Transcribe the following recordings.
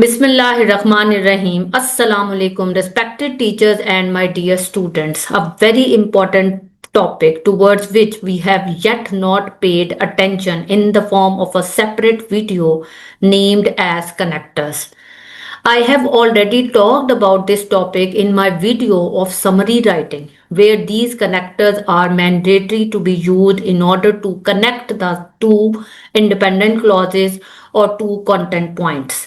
Bismillahirrahmanirrahim. Assalamu alaikum, respected teachers and my dear students. A very important topic towards which we have yet not paid attention in the form of a separate video named as connectors. I have already talked about this topic in my video of summary writing, where these connectors are mandatory to be used in order to connect the two independent clauses or two content points.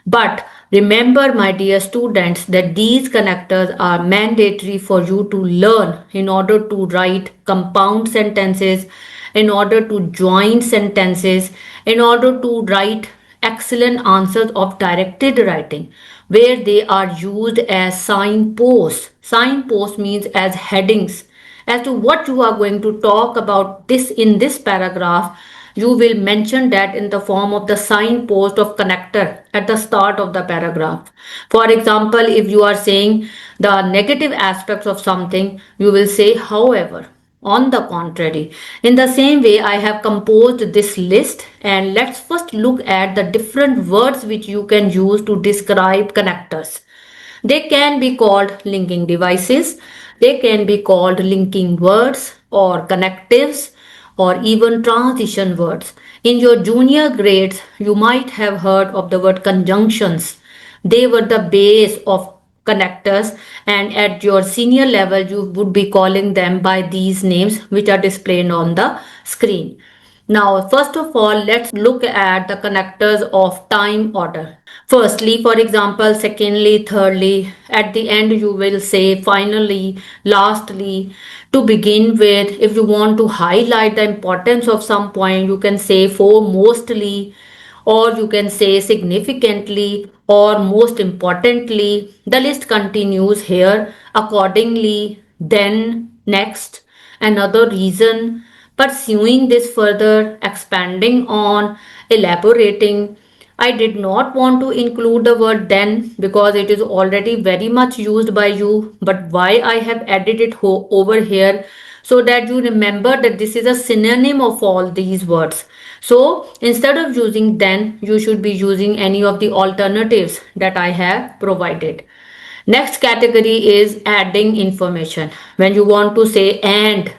But remember, my dear students, that these connectors are mandatory for you to learn in order to write compound sentences, in order to join sentences, in order to write excellent answers of directed writing, where they are used as signposts. Signpost means as headings as to what you are going to talk about this in this paragraph. You will mention that in the form of the signpost of connector at the start of the paragraph. For example, if you are saying the negative aspects of something, you will say however. On the contrary, in the same way, I have composed this list, and let's first look at the different words which you can use to describe connectors. They can be called linking devices, they can be called linking words or connectives or even transition words. In your junior grades, you might have heard of the word conjunctions. They were the base of connectors, and at your senior level you would be calling them by these names which are displayed on the screen. Now, first of all, let's look at the connectors of time order. Firstly, for example, secondly, thirdly, at the end you will say finally, lastly. To begin with, if you want to highlight the importance of some point, you can say foremostly, or you can say significantly, or most importantly. The list continues here. Accordingly, then, next, another reason, pursuing this further, expanding on, elaborating. I did not want to include the word then because it is already very much used by you, but why I have added it over here, so that you remember that this is a synonym of all these words. So instead of using then, you should be using any of the alternatives that I have provided. Next category is adding information. When you want to say and,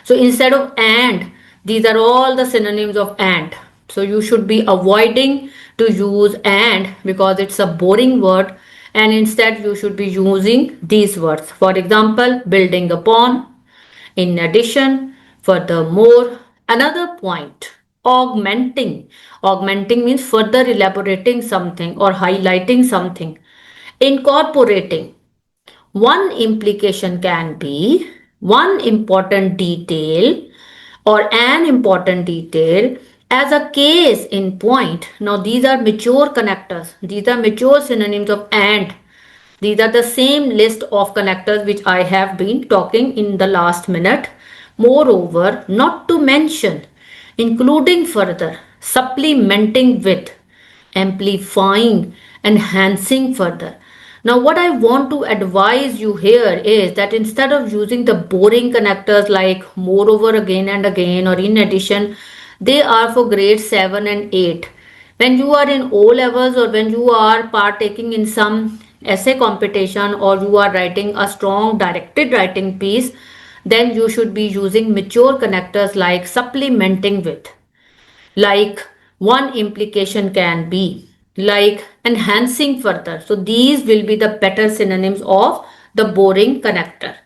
so instead of and, these are all the synonyms of and. So you should be avoiding to use and because it's a boring word, and instead you should be using these words. For example, building upon, in addition, furthermore, another point, augmenting. Augmenting means further elaborating something or highlighting something. Incorporating. One implication can be one important detail or an important detail as a case in point. Now, these are mature connectors, these are mature synonyms of and. These are the same list of connectors which I have been talking in the last minute. Moreover, not to mention, including further, supplementing with, amplifying, enhancing further. Now, what I want to advise you here is that instead of using the boring connectors like moreover again and again or in addition, they are for grade 7 and 8. When you are in O levels or when you are partaking in some essay competition or you are writing a strong directed writing piece, then you should be using mature connectors like supplementing with, like one implication can be, like enhancing further. So these will be the better synonyms of the boring connector.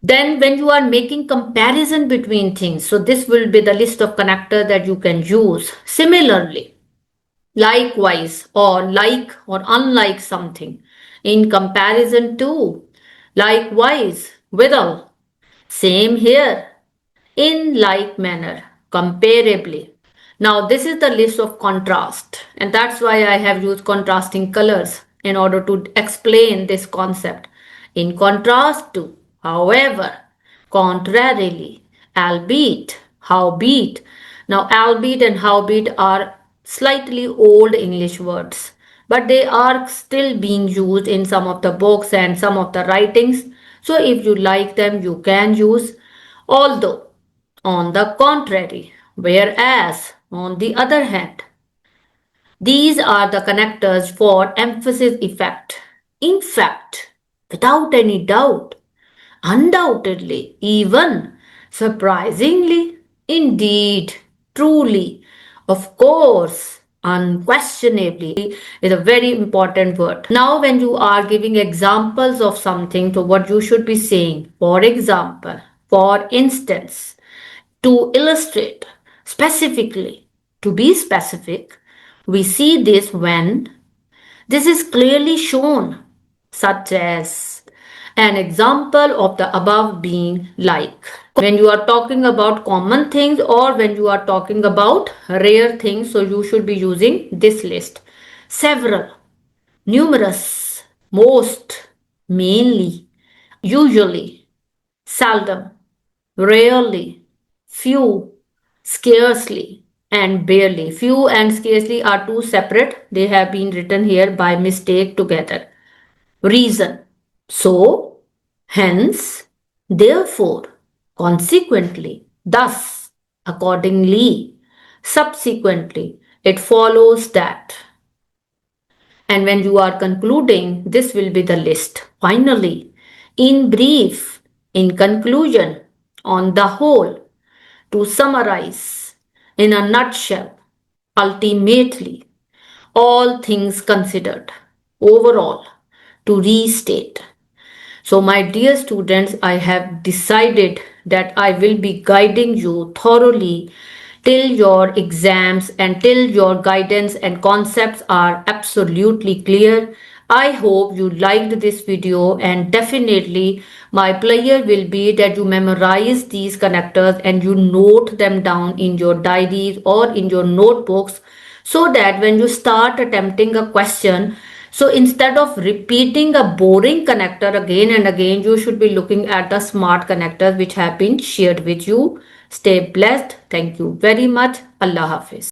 Then when you are making comparison between things, so this will be the list of connectors that you can use. Similarly, likewise or like or unlike something, in comparison to, likewise, withal, same here, in like manner, comparably. Now, this is the list of contrast, and that's why I have used contrasting colors in order to explain this concept. In contrast to, however, contrarily, albeit, howbeit. Now, albeit and howbeit are slightly old English words, but they are still being used in some of the books and some of the writings. So, if you like them, you can use. Although, on the contrary, whereas, on the other hand, These are the connectors for emphasis effect. In fact, without any doubt, undoubtedly, even surprisingly, indeed, truly, of course, unquestionably is a very important word. Now, when you are giving examples of something, to what you should be saying, for example, for instance, to illustrate specifically, to be specific, we see this when this is clearly shown, such as an example of the above being like. When you are talking about common things or when you are talking about rare things, so you should be using this list. Several, numerous, most, mainly, usually, seldom, rarely, few, scarcely, and barely. Few and scarcely are two separate. They have been written here by mistake together. Reason. So, hence, therefore, consequently, thus, accordingly, subsequently, it follows that. And when you are concluding, this will be the list. Finally, in brief, in conclusion, on the whole, to summarize, in a nutshell, ultimately, all things considered, overall, to restate. So, my dear students, I have decided that I will be guiding you thoroughly till your exams and till your guidance and concepts are absolutely clear. I hope you liked this video, and definitely my prayer will be that you memorize these connectors and you note them down in your diaries or in your notebooks, so that when you start attempting a question, so instead of repeating a boring connector again and again, you should be looking at the smart connectors which have been shared with you. Stay blessed. Thank you very much. Allah Hafiz.